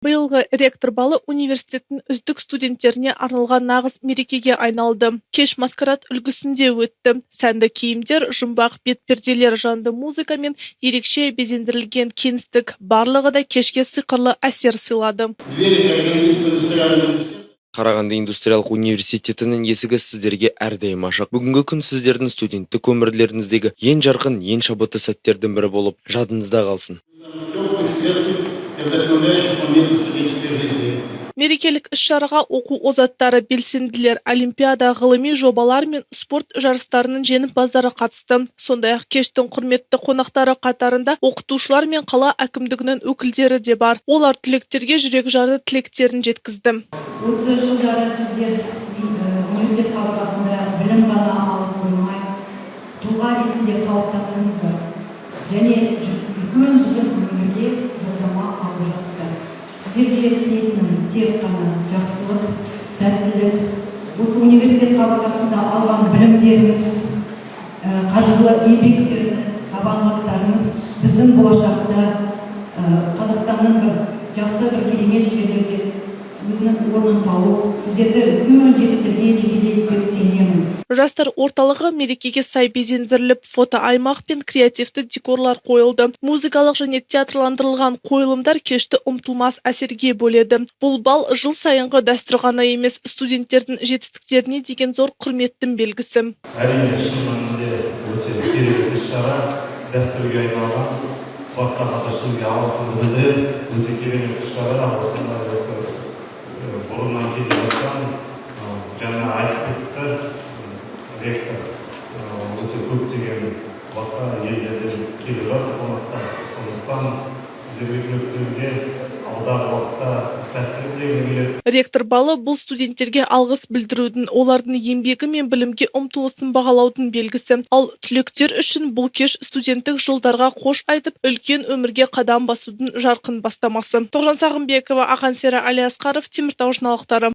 Биылғы ректор балы университеттің үздік студенттеріне арналған нағыз мерекеге айналды. Кеш маскарад үлгісінде өтті. Сәнді киімдер, жұмбақ бетперделер, жанды музыка мен ерекше безендірілген кеңістік барлығы да кешке сиқырлы әсер сыйлады. Қарағанды индустриялық университетінің есігі сіздерге әрдайым ашық. Бүгінгі күн сіздердің студенттік өмірлеріңіздегі ең жарқын, ең шабытты сәттердің бірі болып жадыңызда қалсын. Мерекелік іс-шараға оқу озаттары, белсенділер, олимпиада, ғылыми жобалар мен спорт жарыстарының жеңімпаздары қатысты. Сондай-ақ кештің құрметті қонақтары қатарында оқытушылар мен қала әкімдігінің өкілдері де бар. Олар түлектерге жүрекжарды тілектерін жеткізді. Осы жылдары сіздер университет қабырғасында білім ғана алып қоймай, тұлға ретінде қалыптастыңыздар. Және үлкен біздің өмірге жолдама алып жатсыздар. Сіздерге тілейтінім тек қана жақсылық, сәттілік, осы университет қабырғасында алған білімдеріңіз, қажырлы еңбектеріңіз, табандылықтарыңыз біздің болашақта Қазақстанның бір жақсы бір керемет жерлерге өзінің орнын тауып, сіздерді үлкен жетістіктерге жетелейді деп сенемін. Жастар орталығы мерекеге сай безендіріліп, фото-аймақ пен креативті декорлар қойылды. Музыкалық және театрландырылған қойылымдар кешті ұмытылмас әсерге бөледі. Бұл бал жыл сайынғы дәстүр ғана емес, студенттердің жетістіктеріне деген зор құрметтің белгісі. Әрине, шын мәнінде өте керемет іс-шара, дәстүрге айналған, бастапқыда шынға алғысымды білдіріп, өте керемет іс-шара, осындай бұрыннан келе жатқан, жаңа айтып кетті ректор, өте көптеген басқа елдерден келіп жатыр қонақтар. Сондықтан сіздерге түлектерге алдағы уақытта сәттілік тілегім келеді. Ректор балы бұл студенттерге алғыс білдірудің, олардың еңбегі мен білімге ұмтылысын бағалаудың белгісі. Ал түлектер үшін бұл кеш студенттік жылдарға қош айтып, үлкен өмірге қадам басудың жарқын бастамасы. Тоғжан Сағынбекова, Ақан Сері Алиасқаров, Теміртау жаңалықтары.